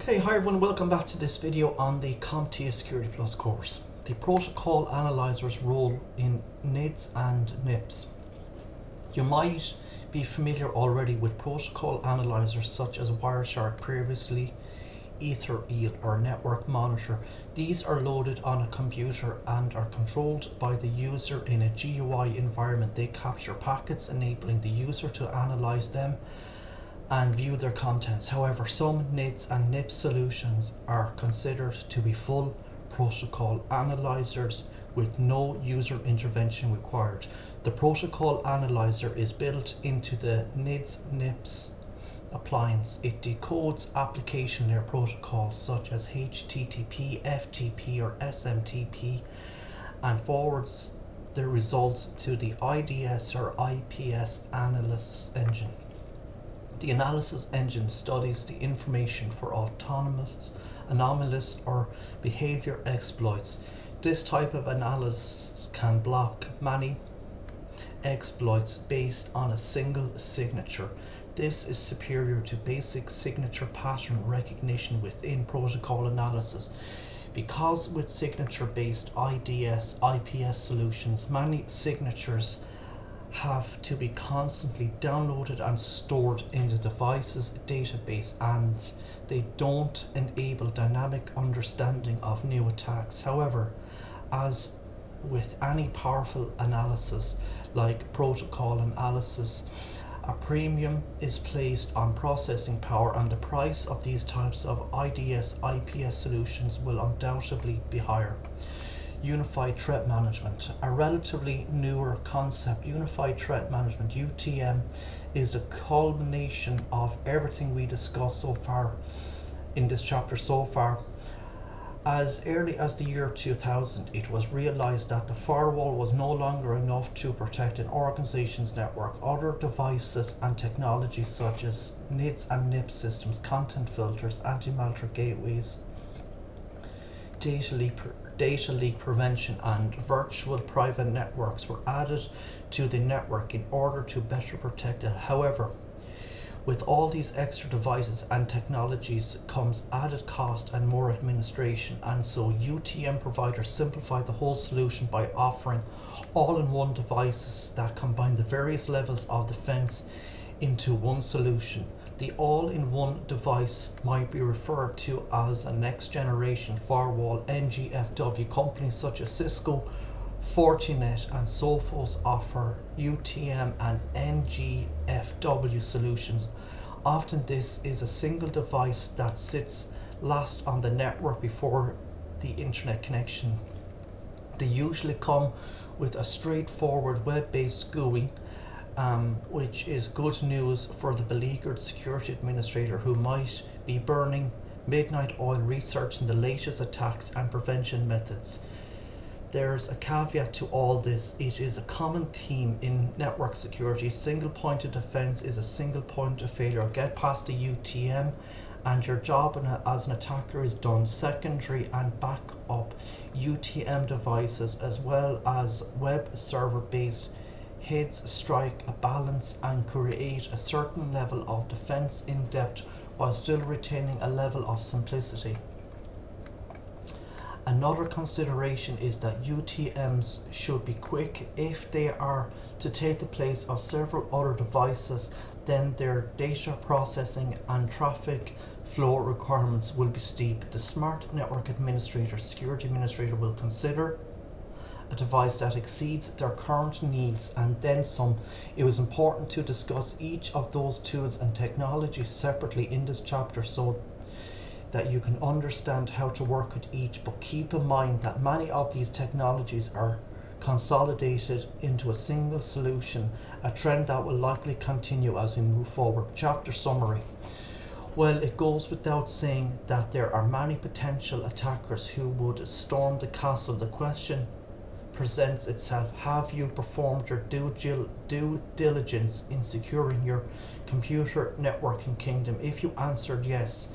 Okay, hi everyone, welcome back to this video on the Comptia Security Plus course. The protocol analyzer's role in NIDs and NIPs. You might be familiar already with protocol analyzers such as Wireshark previously, Ether-Eel or Network Monitor. These are loaded on a computer and are controlled by the user in a GUI environment. They capture packets, enabling the user to analyze them and view their contents. However, some NIDs and NIPS solutions are considered to be full protocol analyzers with no user intervention required. The protocol analyzer is built into the NIDs/NIPS appliance. It decodes application layer protocols such as HTTP, FTP or SMTP and forwards the results to the IDS or IPS analysis engine. The analysis engine studies the information for anomalous or behavior exploits. This type of analysis can block many exploits based on a single signature. This is superior to basic signature pattern recognition within protocol analysis. Because with signature-based IDS, IPS solutions, many signatures have to be constantly downloaded and stored in the device's database, and they don't enable dynamic understanding of new attacks. However, as with any powerful analysis like protocol analysis, a premium is placed on processing power, and the price of these types of IDS, IPS solutions will undoubtedly be higher. Unified Threat Management, a relatively newer concept. Unified Threat Management, UTM, is the culmination of everything we discussed so far in this chapter so far. As early as the year 2000, it was realized that the firewall was no longer enough to protect an organization's network. Other devices and technologies such as NIDs and NIPS systems, content filters, anti-malware gateways, data leak prevention and virtual private networks were added to the network in order to better protect it. However, with all these extra devices and technologies comes added cost and more administration, and so UTM providers simplify the whole solution by offering all-in-one devices that combine the various levels of defense into one solution. The all-in-one device might be referred to as a next-generation firewall, NGFW. Companies such as Cisco, Fortinet and Sophos offer UTM and NGFW solutions. Often this is a single device that sits last on the network before the internet connection. They usually come with a straightforward web-based GUI, which is good news for the beleaguered security administrator who might be burning midnight oil researching the latest attacks and prevention methods. There's a caveat to all this. It is a common theme in network security. A single point of defense is a single point of failure. Get past the UTM and your job as an attacker is done. Secondary and backup UTM devices as well as web server based heads strike a balance and create a certain level of defense in depth while still retaining a level of simplicity. Another consideration is that UTMs should be quick. If they are to take the place of several other devices, then their data processing and traffic flow requirements will be steep. The smart network administrator, security administrator will consider a device that exceeds their current needs and then some. It was important to discuss each of those tools and technologies separately in this chapter so that you can understand how to work with each, but keep in mind that many of these technologies are consolidated into a single solution, a trend that will likely continue as we move forward. Chapter summary. Well, it goes without saying that there are many potential attackers who would storm the castle. The question presents itself: have you performed your due diligence in securing your computer networking kingdom? If you answered yes,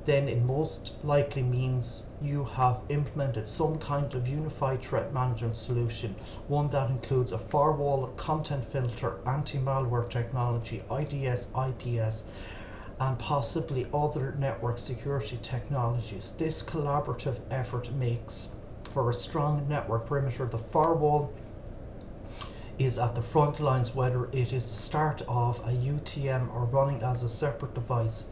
then it most likely means you have implemented some kind of unified threat management solution, one that includes a firewall, content filter, anti-malware technology, IDS, IPS, and possibly other network security technologies. This collaborative effort makes for a strong network perimeter. The firewall is at the front lines, whether it is the start of a UTM or running as a separate device.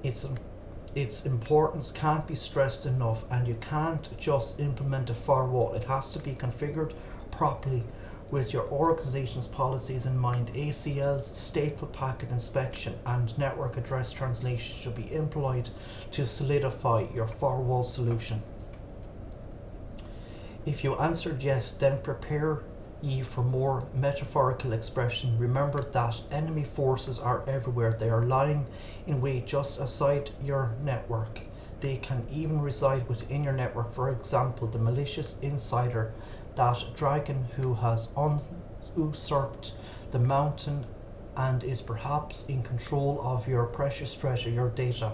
Its importance can't be stressed enough, and you can't just implement a firewall. It has to be configured properly with your organization's policies in mind. ACLs, stateful packet inspection, and network address translation should be employed to solidify your firewall solution. If you answered yes, then prepare ye for more metaphorical expression. Remember that enemy forces are everywhere. They are lying in wait just outside your network. They can even reside within your network. For example, the malicious insider, that dragon who has usurped the mountain and is perhaps in control of your precious treasure, your data.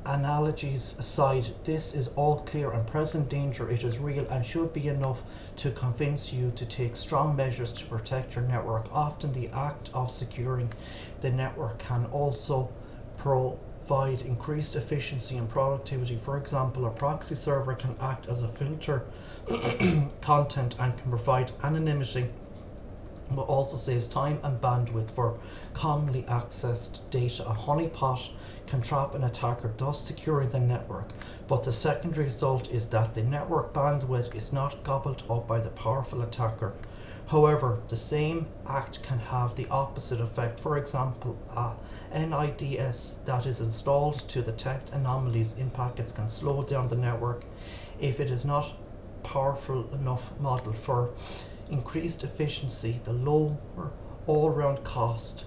Analogies aside, this is all clear and present danger. It is real and should be enough to convince you to take strong measures to protect your network. Often the act of securing the network can also provide increased efficiency and productivity. For example, a proxy server can act as a filter content and can provide anonymity, but also saves time and bandwidth for commonly accessed data. A honeypot can trap an attacker, thus securing the network, but the secondary result is that the network bandwidth is not gobbled up by the powerful attacker. However, the same act can have the opposite effect. For example, a NIDS that is installed to detect anomalies in packets can slow down the network if it is not powerful enough model. For increased efficiency, the lower all-round cost,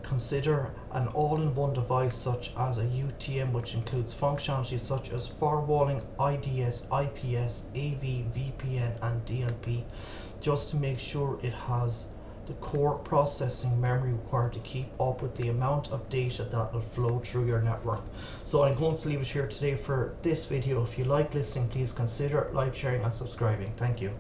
consider an all-in-one device such as a UTM, which includes functionalities such as firewalling, IDS, IPS, AV, VPN and DLP, just to make sure it has the core processing memory required to keep up with the amount of data that will flow through your network. So I'm going to leave it here today for this video. If you like listening, please consider like, sharing and subscribing. Thank you.